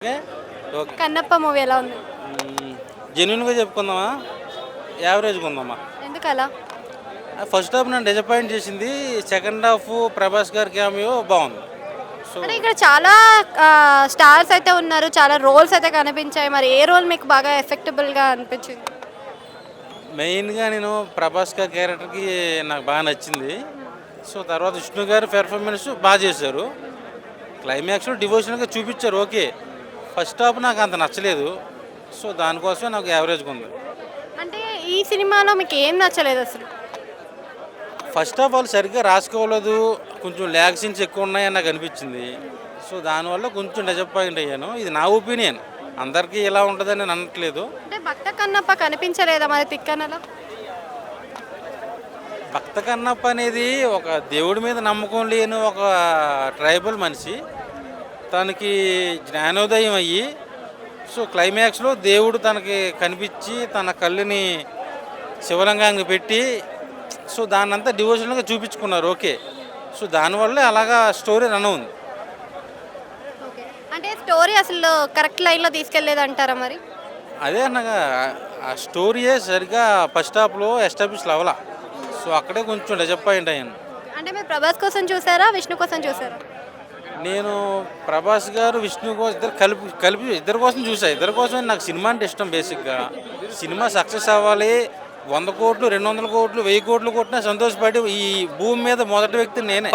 Okay. Okay. Kannappa movie ఎలా ఉంది? జెన్యున్‌గా చెప్పుకుందామా? యావరేజ్‌గా ఉందమ్మా. ఎందుకలా? ఫస్ట్ హాఫ్ నన్ను డిసప్పాయింట్ చేసింది. సెకండ్ హాఫ్ ప్రభాస్ గారి క్యామియో బావుంది. సో, అంటే ఇక్కడ చాలా స్టార్స్ అయితే ఉన్నారు. చాలా రోల్స్ అయితే కనిపించాయి. మరి ఏ రోల్ మీకు బాగా ఎఫెక్టబుల్‌గా అనిపించింది? మెయిన్‌గా నేను ప్రభాస్ గారి క్యారెక్టర్‌కి నాకు బాగా నచ్చింది. సో, తర్వాత విష్ణు గారి పెర్ఫార్మెన్స్ చేశారు. క్లైమాక్స్‌లో డివోషనల్‌గా చూపిచ్చారు ఓకే. ఫస్ట్ హాఫ్ నాకు అంత నచ్చలేదు. సో, దానికోసమే నాకు యావరేజ్‌గా ఉంది. అంటే ఈ సినిమాలో మీకు ఏం నచ్చలేదు అసలు? ఫస్ట్ హాఫ్ వాళ్ళు సరిగ్గా రాసుకోలేదు. కొంచెం ల్యాగ్ సీన్స్ ఎక్కువ ఉన్నాయని నాకు అనిపించింది. సో, దానివల్ల కొంచెం డిసప్పాయింట్ అయ్యాను. ఇది నా ఒపీనియన్. అందరికీ ఇలా ఉంటదని నేను అనట్లేదు. అంటే భక్త కన్నప్ప కనిపించలేదా మరి తిక్కనలో? భక్త కన్నప్ప అనేది ఒక దేవుడి మీద నమ్మకం లేని ఒక ట్రైబల్ మనిషి. తనకి జ్ఞానోదయం అయ్యి సో, క్లైమాక్స్‌లో దేవుడు తనకి కనిపించి తన కళ్ళుని శివలింగానికి పెట్టి సో, దాన్నంతా డివోషనల్‌గా చూపించుకున్నారు ఓకే. సో, దానివల్లే అలాగా స్టోరీ రన్ అవుతుంది. ఓకే. అంటే స్టోరీ అసలు కరెక్ట్ లైన్‌లో తీసుకెళ్ళలేదంటారా మరి? అదే అన్నగా ఆ స్టోరీయే సరిగ్గా ఫస్ట్ హాఫ్‌లో ఎస్టాబ్లిష్ అవ్వలా. సో, అక్కడే కొంచెం డిసప్పాయింట్ అయ్యాను. అంటే మీరు ప్రభాస్ కోసం చూసారా? విష్ణు కోసం చూసారా? నేను ప్రభాస్ గారు, విష్ణు కోసం ఇద్దరు కలిపి కలిపి ఇద్దరి కోసం చూసా. ఇద్దరి కోసం నాకు సినిమా అంటే ఇష్టం బేసిక్‌గా. సినిమా సక్సెస్ అవ్వాలి. 100 కోట్లు, 200 కోట్లు, 1000 కోట్లు కొట్టినా సంతోషపడి ఈ భూమి మీద మొదటి వ్యక్తి నేనే.